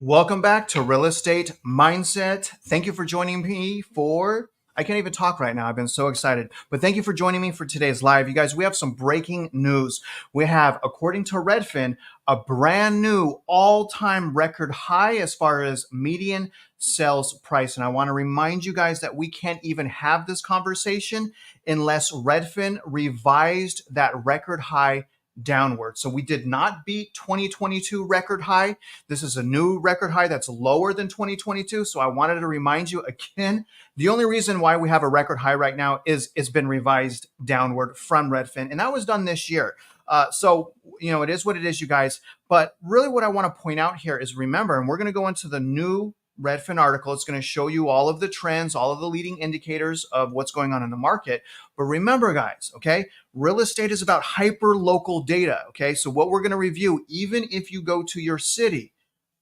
Welcome back to Real Estate Mindset. Thank you for joining me I can't even talk right now. I've been so excited. But thank you for joining me for today's live. You guys, we have some breaking news. We have, according to Redfin, a brand new all-time record high as far as median sales price. And I want to remind you guys that we can't even have this conversation unless Redfin revised that record high downward. So we did not beat 2022 record high. This is a new record high that's lower than 2022. So I wanted to remind you again, the only reason why we have a record high right now is it's been revised downward from Redfin. And that was done this year. It is what it is, you guys. But really what I want to point out here is remember, and we're going to go into the new Redfin article. It's going to show you all of the trends, all of the leading indicators of what's going on in the market. But remember, guys, okay, real estate is about hyper local data. Okay, so what we're going to review, even if you go to your city,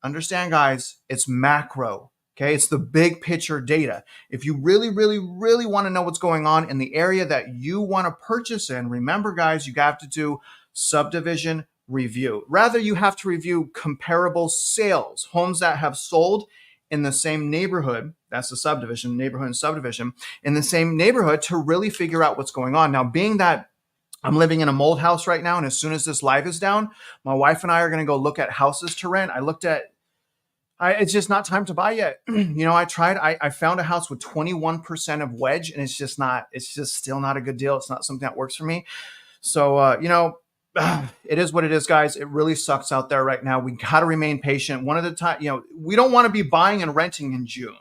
understand, guys, it's macro. Okay, it's the big picture data. If you really, really, really want to know what's going on in the area that you want to purchase in, remember, guys, you have to do subdivision review. Rather, you have to review comparable sales, homes that have sold in the same neighborhood. That's the subdivision, neighborhood and subdivision, in the same neighborhood to really figure out what's going on. Now, being that I'm living in a mold house right now, and as soon as this live is down, my wife and I are going to go look at houses to rent. It's just not time to buy yet. I found a house with 21% of wedge, and it's just still not a good deal. It's not something that works for me. So, it is what it is, guys. It really sucks out there right now. We got to remain patient. One of the time, we don't want to be buying and renting in June.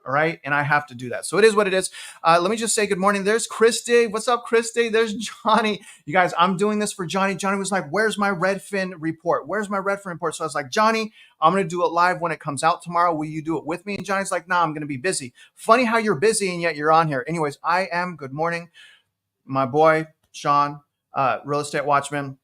All right. And I have to do that. So it is what it is. Let me just say good morning. There's Christy. What's up, Christy? There's Johnny. You guys, I'm doing this for Johnny. Johnny was like, where's my Redfin report? Where's my Redfin report? So I was like, Johnny, I'm going to do it live when it comes out tomorrow. Will you do it with me? And Johnny's like, nah, I'm going to be busy. Funny how you're busy and yet you're on here. Anyways, I am. Good morning. My boy, Sean, Real Estate Watchman.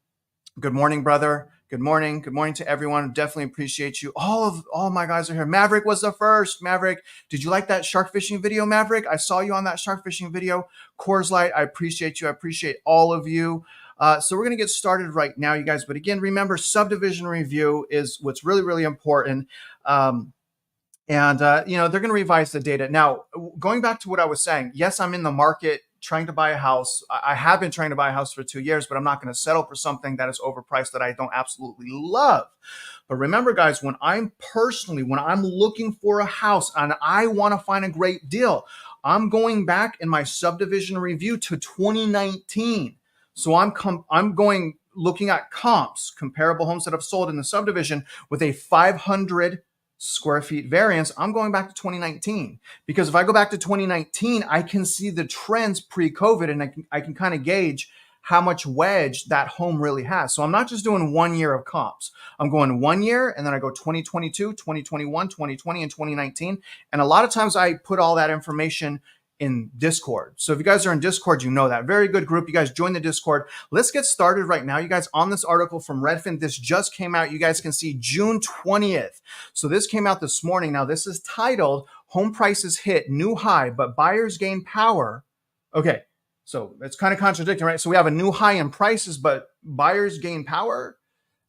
Good morning, brother. Good morning. Good morning to everyone. Definitely appreciate you. All my guys are here. Maverick was the first. Maverick, did you like that shark fishing video, Maverick? I saw you on that shark fishing video. Coors Light, I appreciate you. I appreciate all of you. So we're going to get started right now, you guys. But again, remember, subdivision review is what's really, really important. They're going to revise the data. Now, going back to what I was saying, yes, I'm in the market trying to buy a house. I have been trying to buy a house for 2 years, but I'm not going to settle for something that is overpriced that I don't absolutely love. But remember, guys, when I'm looking for a house and I want to find a great deal, I'm going back in my subdivision review to 2019. So I'm looking at comps, comparable homes that have sold in the subdivision with a 500 square feet variance. I'm going back to 2019 because if I go back to 2019, I can see the trends pre-COVID and I can kind of gauge how much wedge that home really has. So I'm not just doing 1 year of comps. I'm going 1 year and then I go 2022, 2021, 2020, and 2019. And a lot of times I put all that information in Discord. So if you guys are in Discord, you know that. Very good group. You guys join the Discord. Let's get started right now. You guys, on this article from Redfin, this just came out. You guys can see June 20th. So this came out this morning. Now this is titled Home Prices Hit New High, but Buyers Gain Power. Okay, so it's kind of contradicting, right? So we have a new high in prices, but buyers gain power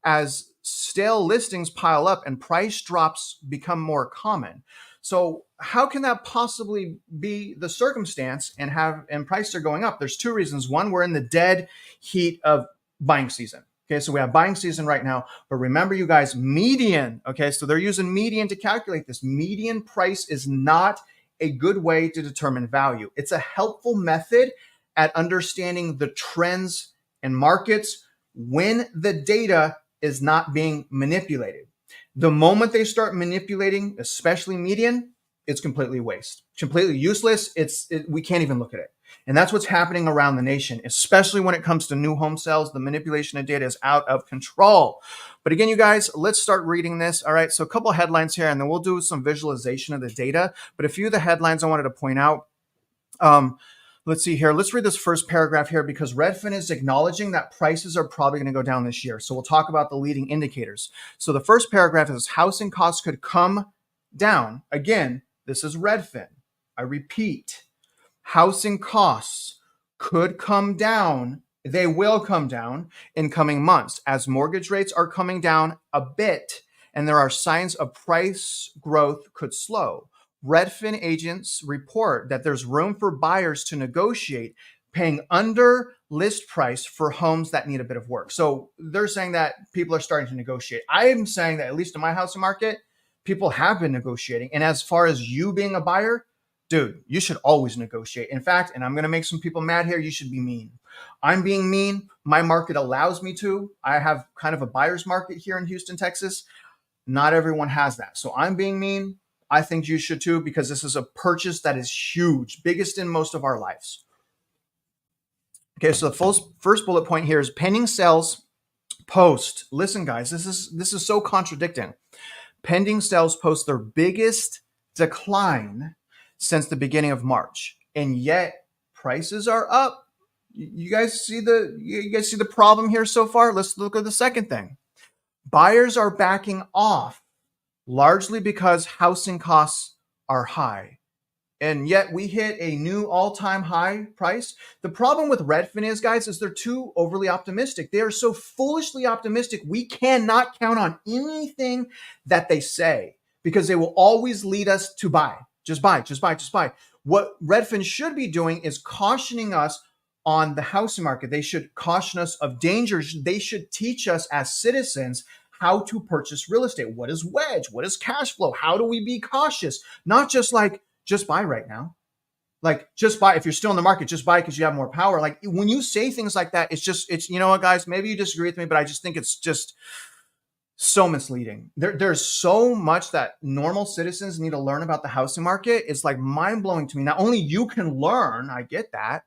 as stale listings pile up and price drops become more common. So how can that possibly be the circumstance and prices are going up? There's two reasons. One, we're in the dead heat of buying season. Okay, so we have buying season right now, but remember, you guys, median. Okay, so they're using median to calculate this. Median price is not a good way to determine value. It's a helpful method at understanding the trends and markets when the data is not being manipulated. The moment they start manipulating, especially median, it's completely waste, completely useless. We can't even look at it. And that's what's happening around the nation, especially when it comes to new home sales. The manipulation of data is out of control. But again, you guys, let's start reading this. All right, so a couple of headlines here, and then we'll do some visualization of the data. But a few of the headlines I wanted to point out. Let's see here. Let's read this first paragraph here because Redfin is acknowledging that prices are probably going to go down this year. So we'll talk about the leading indicators. So the first paragraph is housing costs could come down. Again, this is Redfin. I repeat, housing costs could come down. They will come down in coming months as mortgage rates are coming down a bit and there are signs of price growth could slow. Redfin agents report that there's room for buyers to negotiate paying under list price for homes that need a bit of work. So they're saying that people are starting to negotiate. I am saying that at least in my housing market, people have been negotiating. And as far as you being a buyer, dude, you should always negotiate. In fact, and I'm going to make some people mad here, you should be mean. I'm being mean. My market allows me to. I have kind of a buyer's market here in Houston, Texas. Not everyone has that. So I'm being mean. I think you should too, because this is a purchase that is huge, biggest in most of our lives. Okay, so the first bullet point here is pending sales post. Listen, guys, this is so contradicting. Pending sales post their biggest decline since the beginning of March, and yet prices are up. You guys see the problem here so far? Let's look at the second thing. Buyers are backing off largely because housing costs are high. And yet we hit a new all-time high price. The problem with Redfin is, guys, is they're too overly optimistic. They are so foolishly optimistic. We cannot count on anything that they say because they will always lead us to buy. Just buy, just buy, just buy. What Redfin should be doing is cautioning us on the housing market. They should caution us of dangers. They should teach us as citizens how to purchase real estate. What is wedge? What is cash flow? How do we be cautious? Not just like, just buy right now. Like, just buy. If you're still in the market, just buy because you have more power. Like, when you say things like that, it's, you know what, guys, maybe you disagree with me, but I just think it's just so misleading. There's so much that normal citizens need to learn about the housing market. It's like mind blowing to me. Not only you can learn, I get that.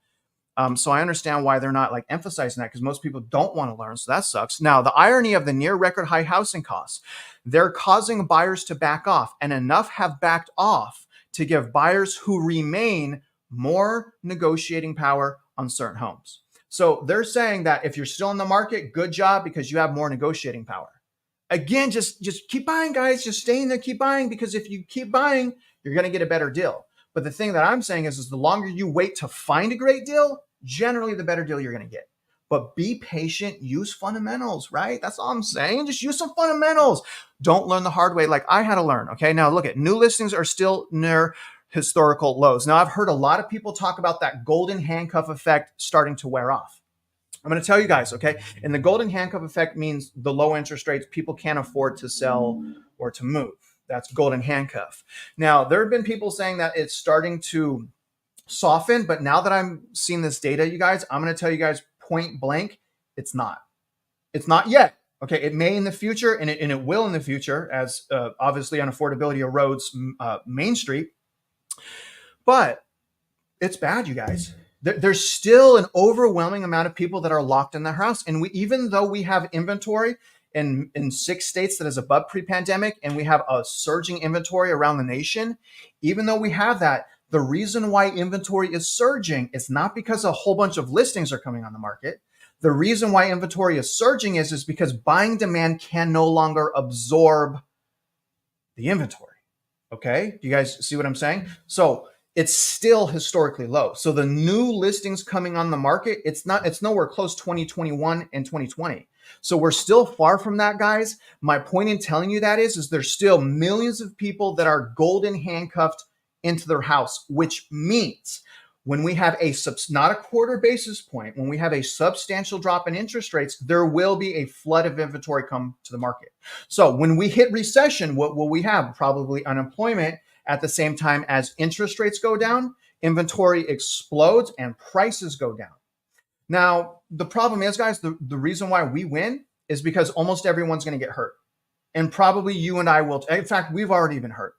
So I understand why they're not like emphasizing that, because most people don't want to learn. So that sucks. Now, the irony of the near record high housing costs, they're causing buyers to back off, and enough have backed off to give buyers who remain more negotiating power on certain homes. So they're saying that if you're still in the market, good job, because you have more negotiating power. Again, just keep buying, guys. Just stay in there, keep buying, because if you keep buying, you're going to get a better deal. But the thing that I'm saying is the longer you wait to find a great deal, generally the better deal you're going to get. But be patient, use fundamentals, right? That's all I'm saying. Just use some fundamentals. Don't learn the hard way like I had to learn, okay? Now look at new listings are still near historical lows. Now I've heard a lot of people talk about that golden handcuff effect starting to wear off. I'm going to tell you guys, okay? And the golden handcuff effect means the low interest rates, people can't afford to sell or to move. That's golden handcuff. Now, there have been people saying that it's starting to soften, but now that I'm seeing this data, you guys, I'm going to tell you guys point blank, it's not. It's not yet. Okay, it may in the future, and it will in the future, as obviously on affordability erodes Main Street. But it's bad, you guys. There's still an overwhelming amount of people that are locked in their house, and even though we have inventory in 6 states that is above pre-pandemic, and we have a surging inventory around the nation, even though we have that, the reason why inventory is surging is not because a whole bunch of listings are coming on the market. The reason why inventory is surging is because buying demand can no longer absorb the inventory. Okay? Do you guys see what I'm saying? So it's still historically low. So the new listings coming on the market, it's nowhere close 2021 and 2020. So we're still far from that, guys. My point in telling you that is there's still millions of people that are golden handcuffed into their house, which means when we have not a quarter basis point, when we have a substantial drop in interest rates, there will be a flood of inventory come to the market. So when we hit recession, what will we have? Probably unemployment. At the same time as interest rates go down, inventory explodes and prices go down. Now, the problem is, guys, the reason why we win is because almost everyone's going to get hurt. And probably you and I will. In fact, we've already been hurt.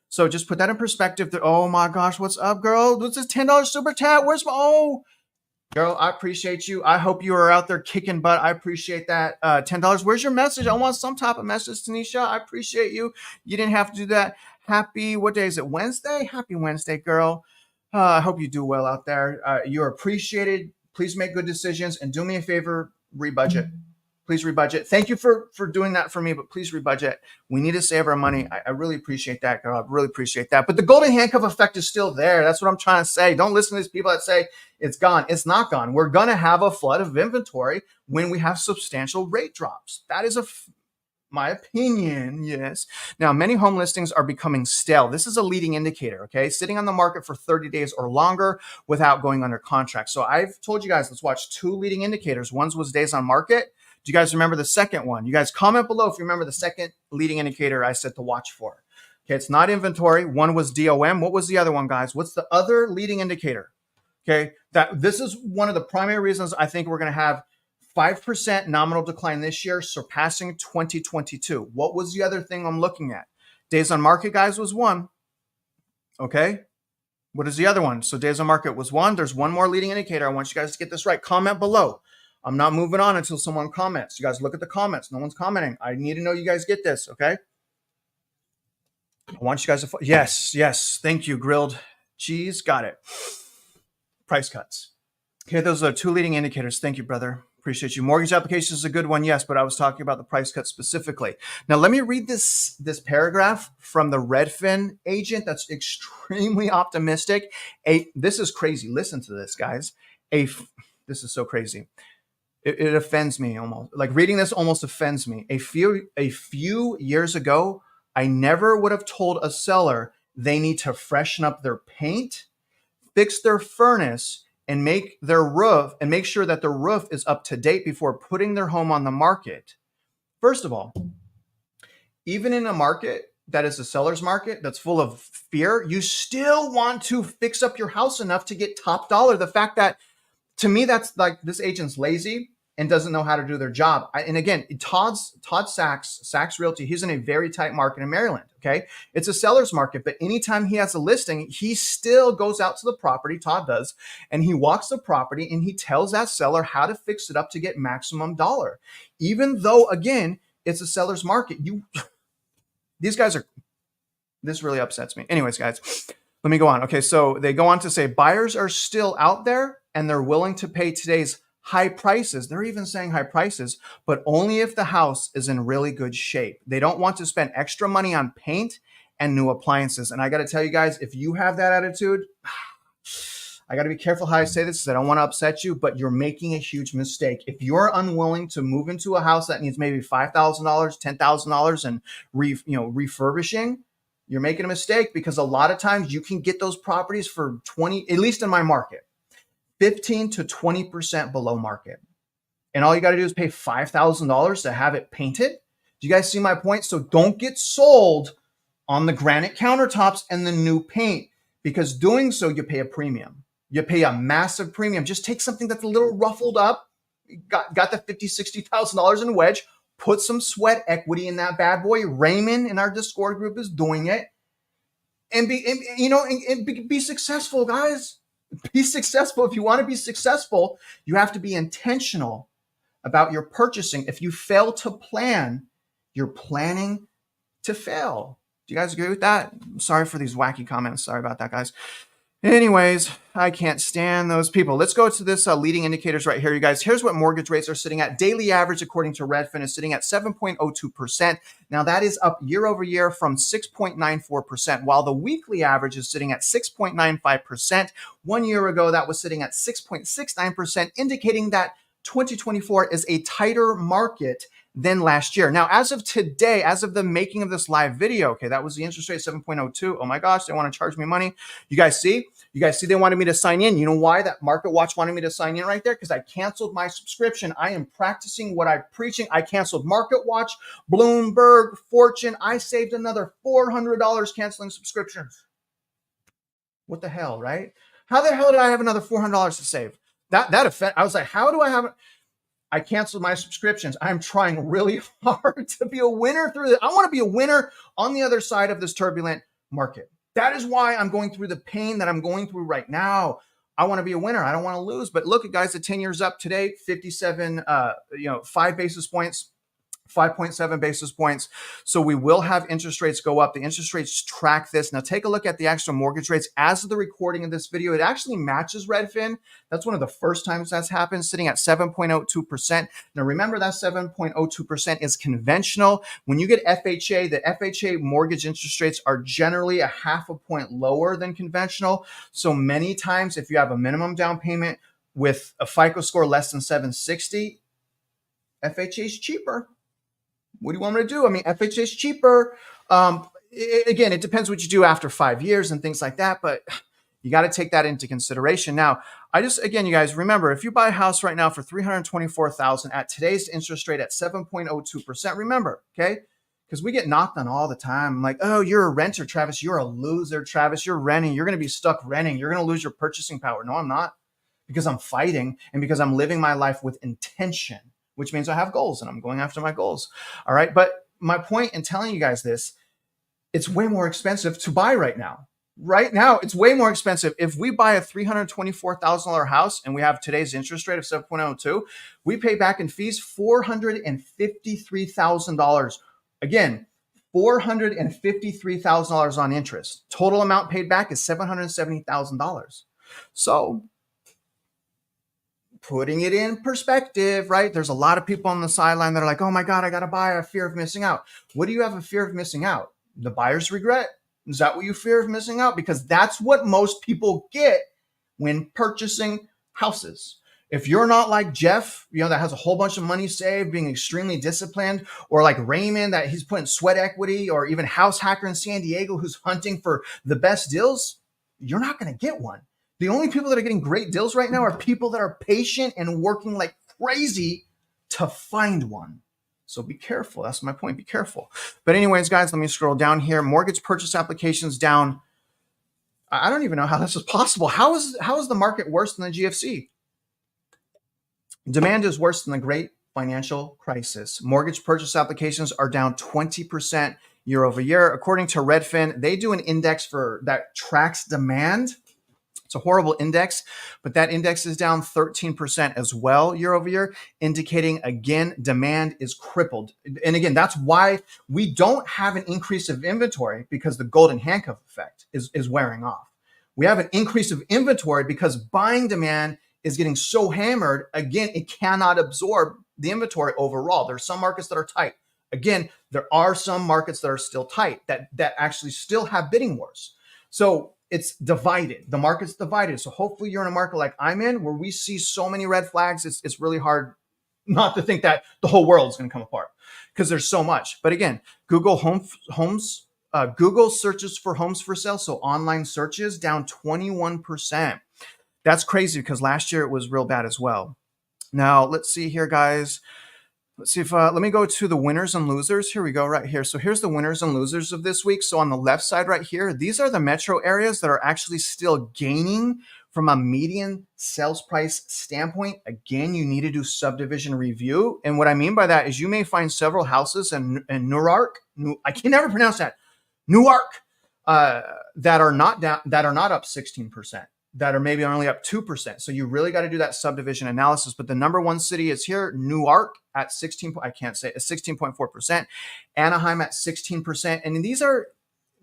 So just put that in perspective. Oh my gosh, what's up, girl? What's this $10 super chat? Girl, I appreciate you. I hope you are out there kicking butt. I appreciate that. $10. Where's your message? I want some type of message, Tanisha. I appreciate you. You didn't have to do that. What day is it? Wednesday? Happy Wednesday, girl. I hope you do well out there. You're appreciated. Please make good decisions and do me a favor, rebudget. Please rebudget. Thank you for doing that for me, but please rebudget. We need to save our money. I really appreciate that, girl. I really appreciate that. But the golden handcuff effect is still there. That's what I'm trying to say. Don't listen to these people that say it's gone. It's not gone. We're going to have a flood of inventory when we have substantial rate drops. That is My opinion, yes. Now, many home listings are becoming stale. This is a leading indicator, okay? Sitting on the market for 30 days or longer without going under contract. So I've told you guys, let's watch two leading indicators. One was days on market. Do you guys remember the second one? You guys comment below if you remember the second leading indicator I said to watch for. Okay, it's not inventory. One was DOM. What was the other one, guys? What's the other leading indicator? Okay, this is one of the primary reasons I think we're going to have 5% nominal decline this year, surpassing 2022. What was the other thing I'm looking at? Days on market, guys, was one. Okay. What is the other one? So days on market was one. There's one more leading indicator. I want you guys to get this right. Comment below. I'm not moving on until someone comments. You guys look at the comments. No one's commenting. I need to know you guys get this. Okay. I want you guys to, yes. Thank you. Grilled cheese. Got it. Price cuts. Okay. Those are two leading indicators. Thank you, brother. Appreciate you. Mortgage application is a good one, yes, but I was talking about the price cut specifically. Now, let me read this paragraph from the Redfin agent that's extremely optimistic. This is crazy. Listen to this, guys. This is so crazy. It offends me almost. Like reading this almost offends me. A few years ago, I never would have told a seller they need to freshen up their paint, fix their furnace, and make sure that their roof is up to date before putting their home on the market. First of all, even in a market that is a seller's market that's full of fear, you still want to fix up your house enough to get top dollar. The fact that, to me, that's like this agent's lazy and doesn't know how to do their job. And again, Todd Sachs Realty, he's in a very tight market in Maryland, okay? It's a seller's market, but anytime he has a listing, he still goes out to the property, Todd does, and he walks the property and he tells that seller how to fix it up to get maximum dollar. Even though, again, it's a seller's market, this really upsets me. Anyways, guys, let me go on. Okay, so they go on to say buyers are still out there and they're willing to pay today's high prices. They're even saying high prices, but only if the house is in really good shape. They don't want to spend extra money on paint and new appliances. And I got to tell you guys, if you have that attitude, I got to be careful how I say this because I don't want to upset you, but you're making a huge mistake. If you're unwilling to move into a house that needs maybe $5,000, $10,000 and refurbishing, you're making a mistake because a lot of times you can get those properties for 20, at least in my market, 15 to 20% below market. And all you got to do is pay $5,000 to have it painted. Do you guys see my point? So don't get sold on the granite countertops and the new paint, because doing so, you pay a premium. You pay a massive premium. Just take something that's a little ruffled up, got the $50,000, $60,000 in a wedge, put some sweat equity in that bad boy. Raymond in our Discord group is doing it. And be successful, guys. Be successful. If you want to be successful, you have to be intentional about your purchasing. If you fail to plan, you're planning to fail. Do you guys agree with that? I'm sorry for these wacky comments. Sorry about that, guys. Anyways, I can't stand those people. Let's go to this leading indicators right here, you guys. Here's what mortgage rates are sitting at. Daily average, according to Redfin, is sitting at 7.02%. Now, that is up year over year from 6.94%, while the weekly average is sitting at 6.95%. 1 year ago, that was sitting at 6.69%, indicating that 2024 is a tighter market than last year. Now, as of today, as of the making of this live video, okay, that was the interest rate, 7.02. Oh my gosh, they want to charge me money. You guys see they wanted me to sign in. You know why that Market Watch wanted me to sign in right there? Because I canceled my subscription. I am practicing what I'm preaching. I canceled Market Watch, Bloomberg, Fortune. I saved another $400 canceling subscriptions. What the hell, right? How the hell did I have another $400 to save? That effect, I was like, how do I have it? I canceled my subscriptions. I'm trying really hard to be a winner through this. I want to be a winner on the other side of this turbulent market. That is why I'm going through the pain that I'm going through right now. I want to be a winner. I don't want to lose. But look at guys, the 10 years up today, 57, 5 basis points. 5.7 basis points. So we will have interest rates go up. The interest rates track this. Now take a look at the actual mortgage rates. As of the recording of this video, it actually matches Redfin. That's one of the first times that's happened, sitting at 7.02%. Now remember that 7.02% is conventional. When you get FHA, the FHA mortgage interest rates are generally a half a point lower than conventional. So many times if you have a minimum down payment with a FICO score less than 760, FHA is cheaper. What do you want me to do? I mean, FHA is cheaper. Again, it depends what you do after 5 years and things like that, but you got to take that into consideration. Now, again, you guys remember, if you buy a house right now for $324,000 at today's interest rate at 7.02%, remember, okay? Because we get knocked on all the time. I'm like, oh, you're a renter, Travis. You're a loser, Travis. You're renting. You're going to be stuck renting. You're going to lose your purchasing power. No, I'm not, because I'm fighting and because I'm living my life with intention, which means I have goals and I'm going after my goals. All right. But my point in telling you guys this, it's way more expensive to buy right now. Right now, it's way more expensive. If we buy a $324,000 house and we have today's interest rate of 7.02, we pay back in fees $453,000. Again, $453,000 on interest. Total amount paid back is $770,000. So putting it in perspective, right? There's a lot of people on the sideline that are like, oh my God, I got to buy, a fear of missing out. What do you have a fear of missing out? The buyer's regret? Is that what you fear of missing out? Because that's what most people get when purchasing houses. If you're not like Jeff, that has a whole bunch of money saved, being extremely disciplined, or like Raymond, that he's putting sweat equity, or even House Hacker in San Diego, who's hunting for the best deals, you're not going to get one. The only people that are getting great deals right now are people that are patient and working like crazy to find one. So be careful. That's my point. Be careful. But anyways, guys, let me scroll down here. Mortgage purchase applications down. I don't even know how this is possible. How is the market worse than the GFC? Demand is worse than the great financial crisis. Mortgage purchase applications are down 20% year over year. According to Redfin, they do an index that tracks demand. It's a horrible index, but that index is down 13% as well year over year, indicating, again, demand is crippled. And again, that's why we don't have an increase of inventory, because the golden handcuff effect is wearing off. We have an increase of inventory because buying demand is getting so hammered. Again, it cannot absorb the inventory overall. There's some markets that are tight. Again, there are some markets that are still tight that actually still have bidding wars. So it's divided. The market's divided. So hopefully you're in a market like I'm in, where we see so many red flags. It's really hard not to think that the whole world is going to come apart, because there's so much. But again, Google searches for homes for sale, so online searches, down 21%. That's crazy, because last year it was real bad as well. Now let's see here, guys. Let's see if, let me go to the winners and losers. Here we go, right here. So here's the winners and losers of this week. So on the left side right here, these are the metro areas that are actually still gaining from a median sales price standpoint. Again, you need to do subdivision review. And what I mean by that is you may find several houses in Newark, I can never pronounce that, Newark, that are not up 16%. That are maybe only up 2%. So you really got to do that subdivision analysis. But the number one city is here, Newark at 16.4%, Anaheim at 16. And these are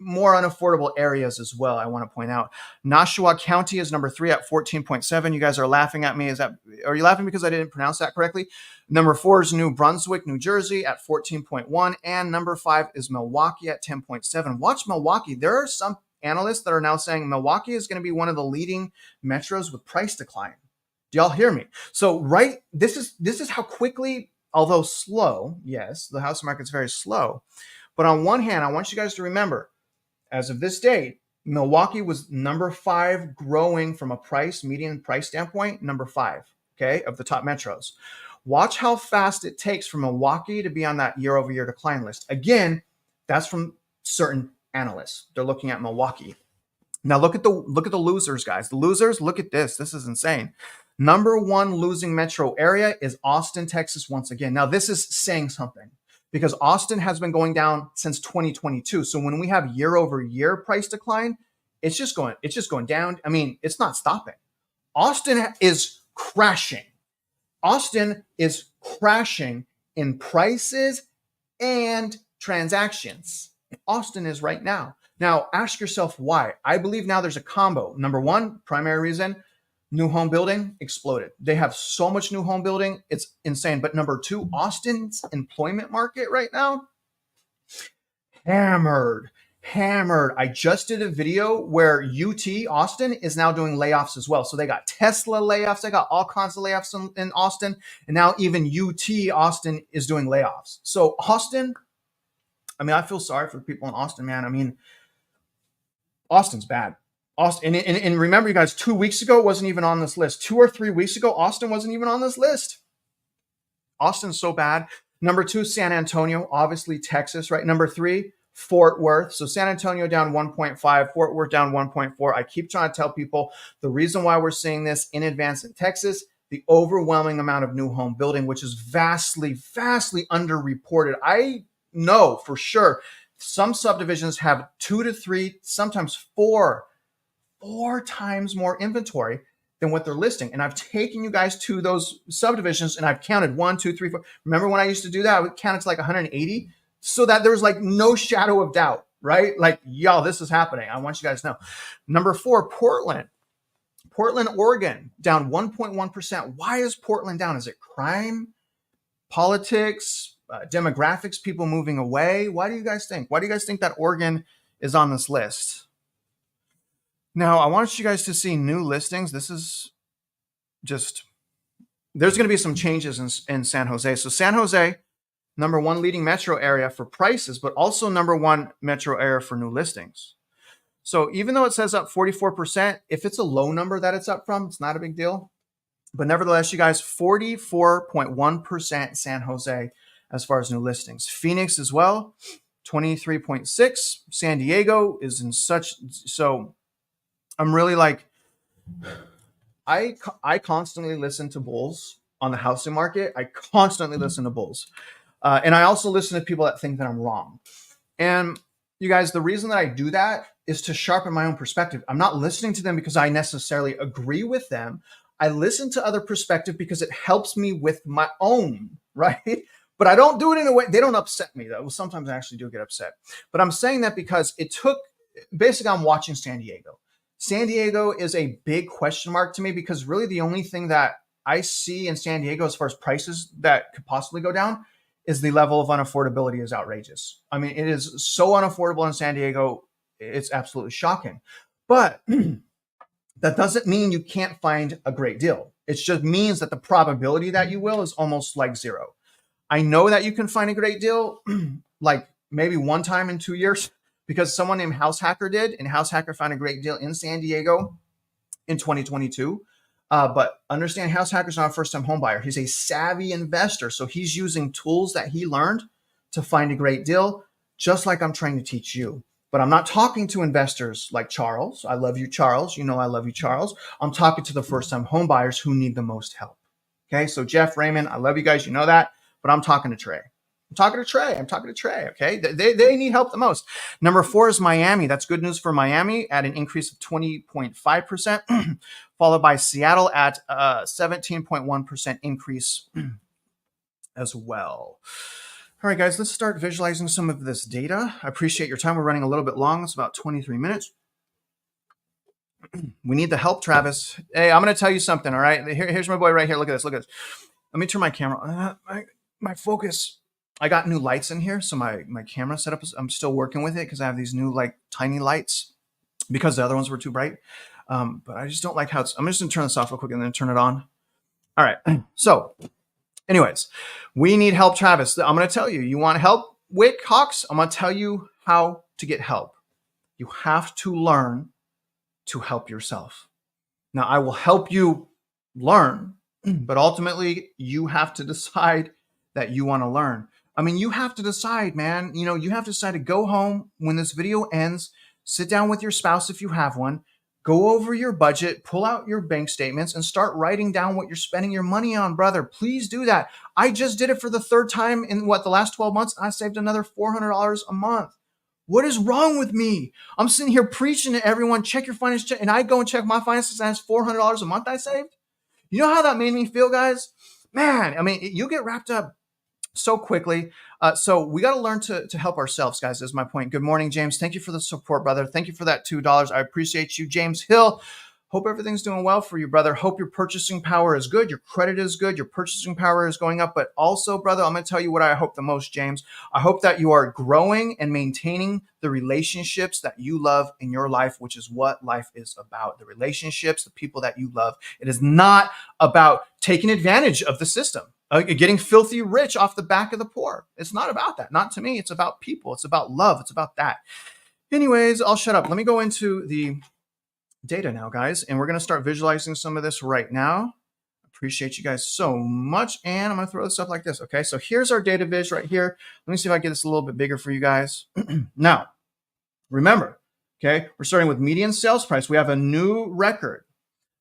more unaffordable areas as well, I want to point out. Nashua County is number 3 at 14.7. You guys are laughing at me. Are you laughing because I didn't pronounce that correctly? Number 4 is New Brunswick, New Jersey at 14.1. And number 5 is Milwaukee at 10.7. Watch Milwaukee. There are some analysts that are now saying Milwaukee is going to be one of the leading metros with price decline. Do y'all hear me? So this is how quickly, although slow, yes, the house market's very slow. But on one hand, I want you guys to remember, as of this date, Milwaukee was number 5 growing from a median price standpoint, number 5, okay, of the top metros. Watch how fast it takes for Milwaukee to be on that year over year decline list. Again, that's from certain analysts. They're looking at Milwaukee. Now look at the losers, guys. The losers, look at this. This is insane. Number 1 losing metro area is Austin, Texas, once again. Now this is saying something, because Austin has been going down since 2022. So when we have year over year price decline, it's just going down. I mean, it's not stopping. Austin is crashing. Austin is crashing in prices and transactions. Austin is right now. Now, ask yourself why. I believe now there's a combo. Number 1, primary reason, new home building exploded. They have so much new home building. It's insane. But number 2, Austin's employment market right now, hammered. hammered. I just did a video where UT Austin is now doing layoffs as well. So they got Tesla layoffs. They got all kinds of layoffs in Austin. And now even UT Austin is doing layoffs. So Austin, I mean, I feel sorry for people in Austin, man. I mean, Austin's bad. Austin, and remember, you guys, 2 weeks ago, it wasn't even on this list. 2 or 3 weeks ago, Austin wasn't even on this list. Austin's so bad. Number 2, San Antonio, obviously Texas, right? Number 3, Fort Worth. So San Antonio down 1.5, Fort Worth down 1.4. I keep trying to tell people the reason why we're seeing this in advance in Texas, the overwhelming amount of new home building, which is vastly, vastly underreported. I know for sure some subdivisions have 2 to 3, sometimes 4 times more inventory than what they're listing. And I've taken you guys to those subdivisions and I've counted 1, 2, 3, 4. Remember when I used to do that? I would count it to like 180 so that there was like no shadow of doubt, right? Like, y'all, this is happening. I want you guys to know. Number 4, Portland, Oregon, down 1.1%. Why is Portland down? Is it crime, politics, demographics, people moving away? Why do you guys think? Why do you guys think that Oregon is on this list? Now, I want you guys to see new listings. This is just, there's going to be some changes in San Jose. So San Jose, number 1 leading metro area for prices, but also number 1 metro area for new listings. So even though it says up 44%, if it's a low number that it's up from, it's not a big deal. But nevertheless, you guys, 44.1% San Jose as far as new listings. Phoenix as well, 23.6. San Diego is in such, so I'm really like, I constantly listen to bulls on the housing market. I constantly listen to bulls. And I also listen to people that think that I'm wrong. And you guys, the reason that I do that is to sharpen my own perspective. I'm not listening to them because I necessarily agree with them. I listen to other perspective because it helps me with my own, right? But I don't do it in a way, they don't upset me though. Well, sometimes I actually do get upset. But I'm saying that because it took, basically I'm watching San Diego. San Diego is a big question mark to me because really the only thing that I see in San Diego as far as prices that could possibly go down is the level of unaffordability is outrageous. I mean, it is so unaffordable in San Diego. It's absolutely shocking. But that doesn't mean you can't find a great deal. It just means that the probability that you will is almost like 0. I know that you can find a great deal like maybe 1 time in 2 years because someone named House Hacker did, and House Hacker found a great deal in San Diego in 2022. But understand, House Hacker's not a first-time home buyer. He's a savvy investor. So he's using tools that he learned to find a great deal, just like I'm trying to teach you. But I'm not talking to investors like Charles. I love you, Charles. You know I love you, Charles. I'm talking to the first-time home buyers who need the most help. Okay, so Jeff, Raymond, I love you guys. You know that. But I'm talking to Trey. I'm talking to Trey, okay? They need help the most. Number 4 is Miami. That's good news for Miami at an increase of 20.5%, followed by Seattle at a 17.1% increase as well. All right, guys, let's start visualizing some of this data. I appreciate your time. We're running a little bit long. It's about 23 minutes. We need the help, Travis. Hey, I'm going to tell you something, all right? Here's my boy right here. Look at this. Let me turn my camera. My focus. I got new lights in here, so my camera setup is, I'm still working with it because I have these new like tiny lights because the other ones were too bright. But I just don't like how it's, I'm just gonna turn this off real quick and then turn it on. All right, so anyways, we need help, Travis. I'm gonna tell you, you want help, Wick Hawks? I'm gonna tell you how to get help. You have to learn to help yourself. Now, I will help you learn, but ultimately you have to decide that you want to learn. I mean, you have to decide, man. You know, you have to decide to go home when this video ends, sit down with your spouse if you have one, go over your budget, pull out your bank statements, and start writing down what you're spending your money on, brother. Please do that. I just did it for the 3rd time in the last 12 months. I saved another $400 a month. What is wrong with me? I'm sitting here preaching to everyone, check your finances, and I go and check my finances and that's $400 a month I saved. You know how that made me feel, guys? Man, I mean, you get wrapped up so quickly. So we got to learn to help ourselves, guys, is my point. Good morning, James. Thank you for the support, brother. Thank you for that $2. I appreciate you. James Hill, Hope everything's doing well for you, brother. Hope your purchasing power is good. Your credit is good. Your purchasing power is going up. But also, brother, I'm going to tell you what I hope the most, James. I hope that you are growing and maintaining the relationships that you love in your life, which is what life is about. The relationships, the people that you love. It is not about taking advantage of the system, getting filthy rich off the back of the poor. It's not about that. Not to me. It's about people. It's about love. It's about that. Anyways, I'll shut up. Let me go into the data now, guys, and we're going to start visualizing some of this right now. Appreciate you guys so much, and I'm going to throw this up like this. Okay, so here's our data viz right here. Let me see if I can get this a little bit bigger for you guys. Now, remember, okay, we're starting with median sales price. We have a new record.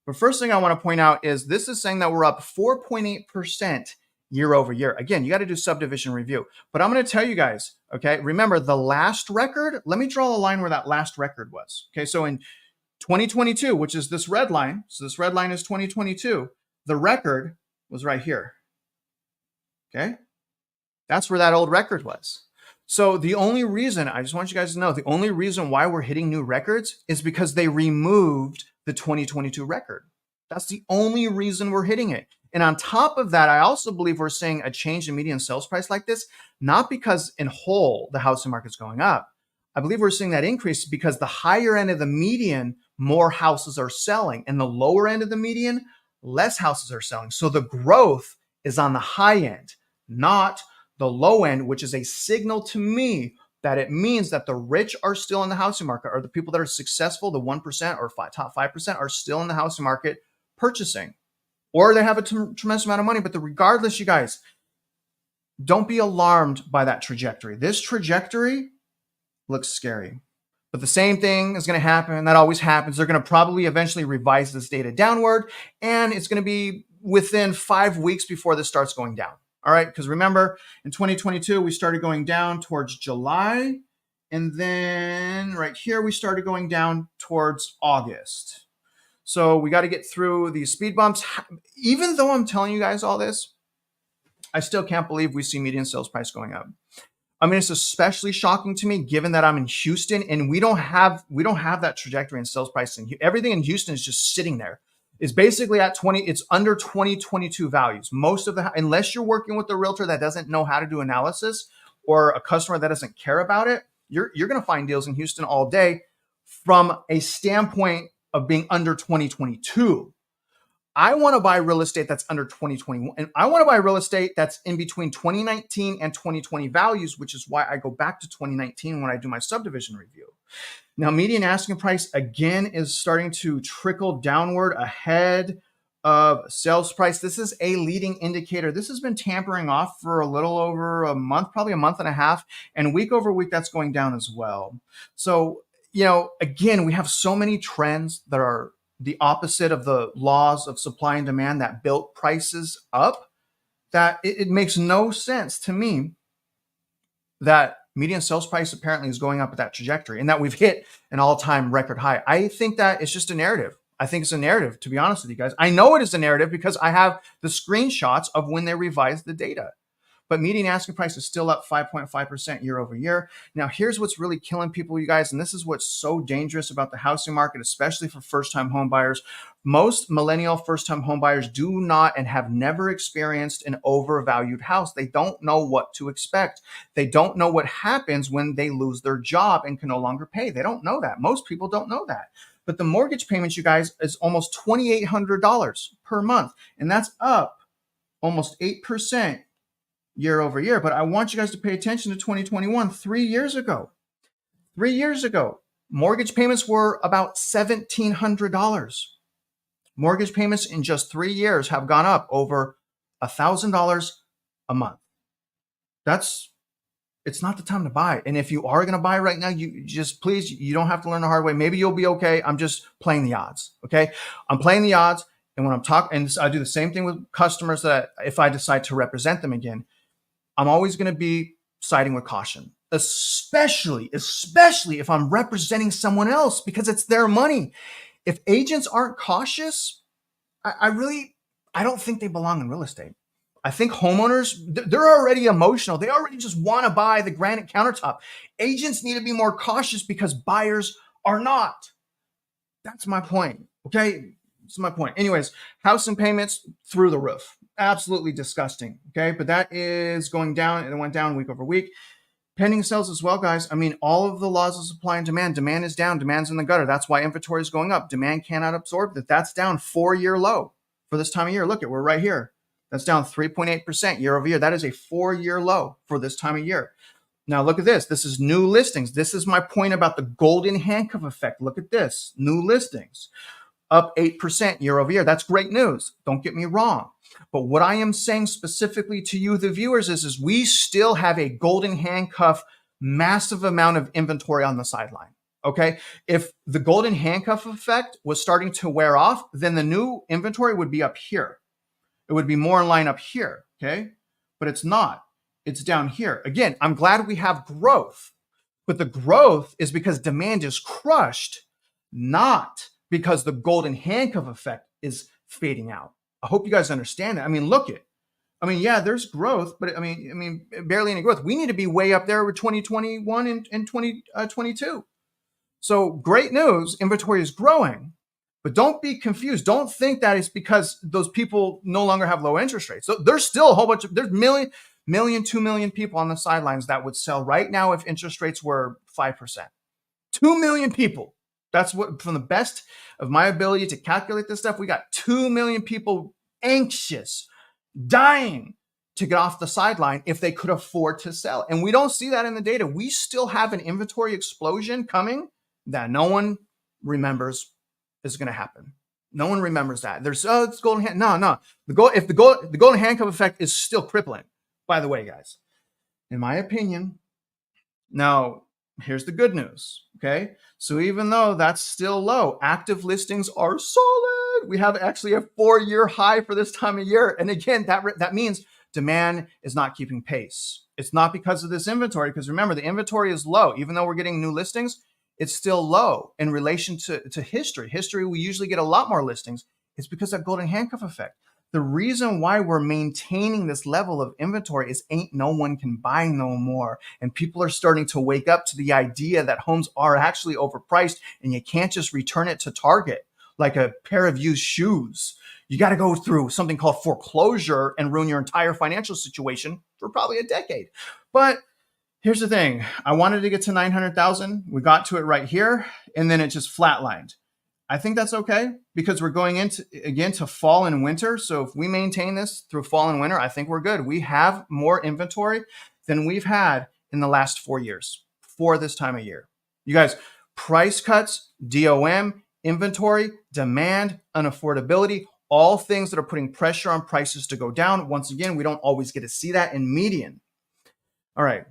The first thing I want to point out is this is saying that we're up 4.8% year over year. Again, you got to do subdivision review. But I'm going to tell you guys, okay, remember the last record. Let me draw a line where that last record was. Okay, so in 2022, which is this red line. So this red line is 2022. The record was right here. Okay. That's where that old record was. So the only reason, I just want you guys to know, the only reason why we're hitting new records is because they removed the 2022 record. That's the only reason we're hitting it. And on top of that, I also believe we're seeing a change in median sales price like this, not because in whole the housing market's going up. I believe we're seeing that increase because the higher end of the median, more houses are selling, and the lower end of the median, less houses are selling. So the growth is on the high end, not the low end, which is a signal to me that it means that the rich are still in the housing market, or the people that are successful, the 1% or top 5% are still in the housing market purchasing, or they have a tremendous amount of money. But regardless, you guys, don't be alarmed by that trajectory. This trajectory looks scary. But the same thing is going to happen. That always happens. They're going to probably eventually revise this data downward, and it's going to be within 5 weeks before this starts going down. All right, because remember, in 2022, we started going down towards July, and then right here, we started going down towards August. So we got to get through these speed bumps. Even though I'm telling you guys all this, I still can't believe we see median sales price going up. I mean, it's especially shocking to me given that I'm in Houston and we don't have that trajectory in sales pricing. Everything in Houston is just sitting there. It's basically at 20, it's under 2022 values. Most of unless you're working with a realtor that doesn't know how to do analysis or a customer that doesn't care about it, you're going to find deals in Houston all day from a standpoint of being under 2022. I want to buy real estate that's under 2021. And I want to buy real estate that's in between 2019 and 2020 values, which is why I go back to 2019 when I do my subdivision review. Now, median asking price, again, is starting to trickle downward ahead of sales price. This is a leading indicator. This has been tampering off for a little over a month, probably a month and a half. And week over week, that's going down as well. So, again, we have so many trends that are the opposite of the laws of supply and demand that built prices up, that it makes no sense to me that median sales price apparently is going up at that trajectory and that we've hit an all-time record high. I think that it's just a narrative. I think it's a narrative, to be honest with you guys. I know it is a narrative because I have the screenshots of when they revised the data. But median asking price is still up 5.5% year over year. Now, here's what's really killing people, you guys, and this is what's so dangerous about the housing market, especially for first-time home buyers. Most millennial first-time home buyers do not and have never experienced an overvalued house. They don't know what to expect. They don't know what happens when they lose their job and can no longer pay. They don't know that. Most people don't know that. But the mortgage payments, you guys, is almost $2,800 per month, and that's up almost 8% year over year. But I want you guys to pay attention to 2021, 3 years ago. 3 years ago, mortgage payments were about $1,700. Mortgage payments in just 3 years have gone up over $1,000 a month. It's not the time to buy. And if you are going to buy right now, you just please, you don't have to learn the hard way. Maybe you'll be okay. I'm just playing the odds. Okay. I'm playing the odds. And when I'm talking, and I do the same thing with customers that if I decide to represent them again, I'm always going to be siding with caution, especially if I'm representing someone else because it's their money. If agents aren't cautious, I don't think they belong in real estate. I think homeowners, they're already emotional. They already just want to buy the granite countertop. Agents need to be more cautious because buyers are not. That's my point. Okay, that's my point. Anyways, housing payments through the roof. Absolutely disgusting. Okay, but that is going down, and it went down week over week. Pending sales as well, guys. I mean, all of the laws of supply and demand. Demand is down. Demand's in the gutter. That's why inventory is going up. Demand cannot absorb that. That's down 4-year low for this time of year. Look at, we're right here. That's down 3.8% year over year. That is a 4-year low for this time of year. Now look at this. This is new listings. This is my point about the golden handcuff effect. Look at this. New listings up 8% year over year. That's great news. Don't get me wrong. But what I am saying specifically to you, the viewers, is we still have a golden handcuff, massive amount of inventory on the sideline. Okay. If the golden handcuff effect was starting to wear off, then the new inventory would be up here. It would be more in line up here. Okay. But it's not. It's down here. Again, I'm glad we have growth, but the growth is because demand is crushed, not because the golden handcuff effect is fading out. I hope you guys understand that. I mean, look it. I mean, yeah, there's growth, but I mean, barely any growth. We need to be way up there with 2021 and 2022. So great news, inventory is growing, but don't be confused. Don't think that it's because those people no longer have low interest rates. So there's still a whole bunch of, there's million, 2 million people on the sidelines that would sell right now if interest rates were 5%. 2 million people. That's what, from the best of my ability to calculate this stuff, we got 2 million people anxious, dying to get off the sideline if they could afford to sell. And we don't see that in the data. We still have an inventory explosion coming that no one remembers is going to happen. No one remembers that. There's, oh, it's golden hand. No. The golden handcuff effect is still crippling, by the way, guys, in my opinion. Now, here's the good news. Okay. So even though that's still low, active listings are solid. We have actually a 4-year high for this time of year. And again, that means demand is not keeping pace. It's not because of this inventory, because remember, the inventory is low. Even though we're getting new listings, it's still low in relation to history. History, we usually get a lot more listings. It's because of that golden handcuff effect. The reason why we're maintaining this level of inventory is ain't no one can buy no more. And people are starting to wake up to the idea that homes are actually overpriced and you can't just return it to Target like a pair of used shoes. You got to go through something called foreclosure and ruin your entire financial situation for probably a decade. But here's the thing. I wanted to get to 900,000. We got to it right here, and then it just flatlined. I think that's okay because we're going into, again, to fall and winter. So if we maintain this through fall and winter, I think we're good. We have more inventory than we've had in the last 4 years for this time of year. You guys, price cuts, DOM, inventory, demand, unaffordability, all things that are putting pressure on prices to go down. Once again, we don't always get to see that in median. All right.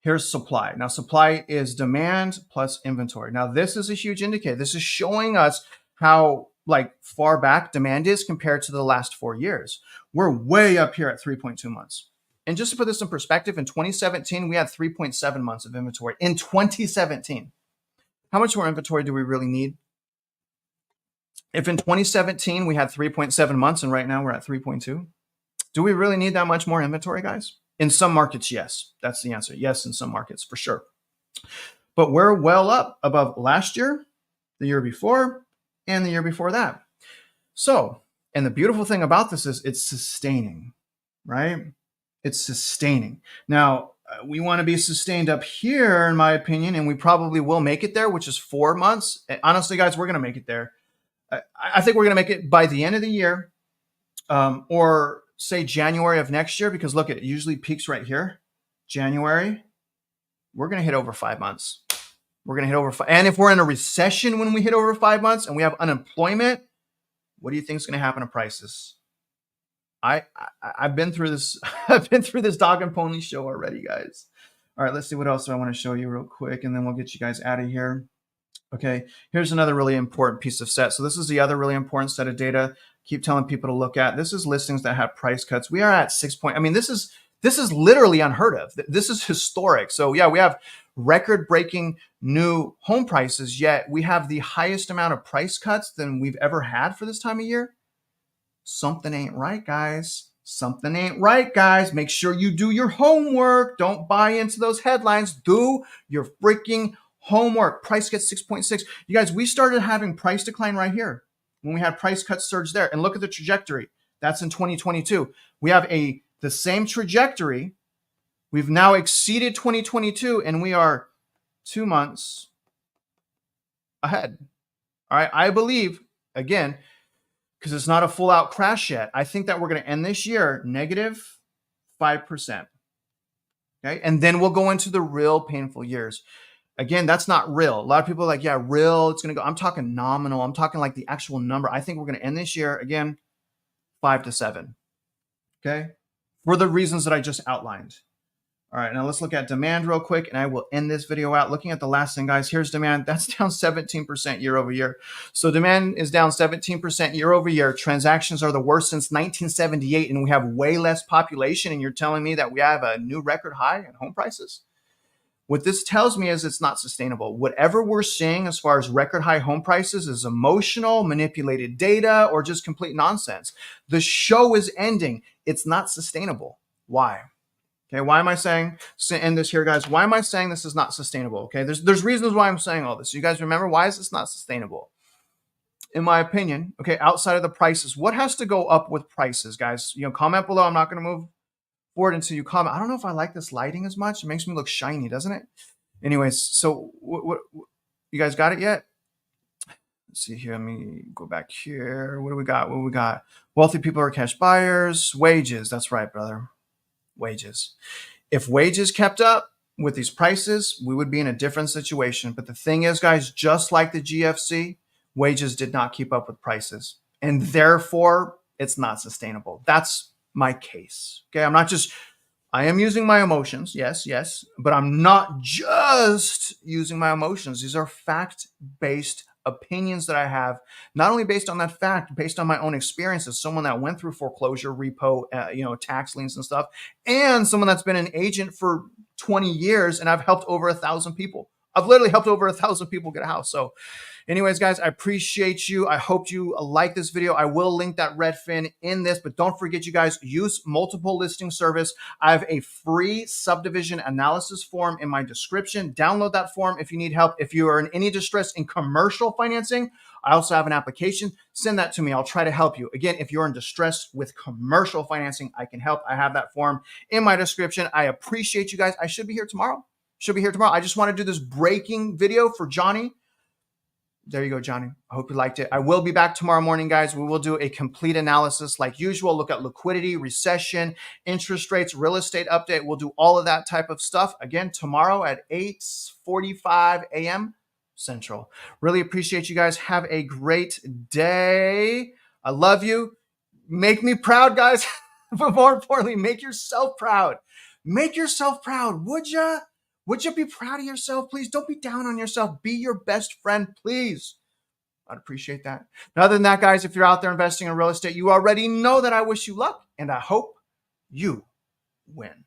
Here's supply. Now, supply is demand plus inventory. Now, this is a huge indicator. This is showing us how far back demand is compared to the last 4 years. We're way up here at 3.2 months. And just to put this in perspective, in 2017, we had 3.7 months of inventory. In 2017, how much more inventory do we really need? If in 2017 we had 3.7 months and right now we're at 3.2, do we really need that much more inventory, guys? In some markets, yes. That's the answer. Yes, in some markets, for sure. But we're well up above last year, the year before, and the year before that. So, and the beautiful thing about this is it's sustaining, right? It's sustaining. Now, we want to be sustained up here, in my opinion, and we probably will make it there, which is 4 months. And honestly, guys, we're going to make it there. I think we're going to make it by the end of the year, or say January of next year, because look, it usually peaks right here. January, we're going to hit over 5 months. We're going to hit over 5. And if we're in a recession when we hit over 5 months and we have unemployment, what do you think is going to happen to prices? I've been through this. I've been through this dog and pony show already, guys. All right, let's see what else I want to show you real quick, and then we'll get you guys out of here. Okay, here's another really important piece of set. So this is the other really important set of data. Keep telling people to look at. This is listings that have price cuts. We are at 6 point. I mean, this is literally unheard of. This is historic. So yeah, we have record-breaking new home prices, yet we have the highest amount of price cuts than we've ever had for this time of year. Something ain't right, guys. Something ain't right, guys. Make sure you do your homework. Don't buy into those headlines. Do your freaking Homework, price gets 6.6. You guys, we started having price decline right here when we had price cuts surge there. And look at the trajectory. That's in 2022. We have the same trajectory. We've now exceeded 2022 and we are 2 months ahead. All right. I believe, again, because it's not a full out crash yet, I think that we're going to end this year negative 5%. Okay. And then we'll go into the real painful years. Again, that's not real. A lot of people are like, yeah, real, it's going to go. I'm talking nominal. I'm talking like the actual number. I think we're going to end this year, again, 5 to 7. Okay. For the reasons that I just outlined. All right, now let's look at demand real quick, and I will end this video out looking at the last thing, guys. Here's demand. That's down 17% year over year. So demand is down 17% year over year. Transactions are the worst since 1978, and we have way less population, and you're telling me that we have a new record high in home prices? What this tells me is it's not sustainable. Whatever we're seeing as far as record high home prices is emotional, manipulated data, or just complete nonsense. The show is ending. It's not sustainable. Why? Okay, why am I saying, end this here, guys? Why am I saying this is not sustainable? Okay, there's reasons why I'm saying all this. You guys remember, why is this not sustainable? In my opinion, okay, outside of the prices, what has to go up with prices, guys? Comment below. I'm not going to move forward until you comment. I don't know if I like this lighting as much. It makes me look shiny, doesn't it? Anyways, so what you guys got it yet? Let's see here. Let me go back here. What do we got? What do we got? Wealthy people are cash buyers. Wages. That's right, brother. Wages. If wages kept up with these prices, we would be in a different situation. But the thing is, guys, just like the GFC, wages did not keep up with prices. And therefore, it's not sustainable. That's my case. Okay. I am using my emotions. Yes. But I'm not just using my emotions. These are fact-based opinions that I have, not only based on that fact, based on my own experience as someone that went through foreclosure, repo, tax liens and stuff, and someone that's been an agent for 20 years, and I've helped over 1,000 people. I've literally helped over 1,000 people get a house. So anyways, guys, I appreciate you. I hope you like this video. I will link that Redfin in this, but don't forget, you guys, use multiple listing service. I have a free subdivision analysis form in my description. Download that form if you need help. If you are in any distress in commercial financing, I also have an application. Send that to me. I'll try to help you. Again, if you're in distress with commercial financing, I can help. I have that form in my description. I appreciate you guys. I should be here tomorrow. I just want to do this breaking video for Johnny. There you go, Johnny. I hope you liked it. I will be back tomorrow morning, guys. We will do a complete analysis like usual. Look at liquidity, recession, interest rates, real estate update. We'll do all of that type of stuff again tomorrow at 8:45 a.m. Central. Really appreciate you guys. Have a great day. I love you. Make me proud, guys. But more importantly, make yourself proud. Make yourself proud, would ya? Would you be proud of yourself, please? Don't be down on yourself. Be your best friend, please. I'd appreciate that. And other than that, guys, if you're out there investing in real estate, you already know that I wish you luck, and I hope you win.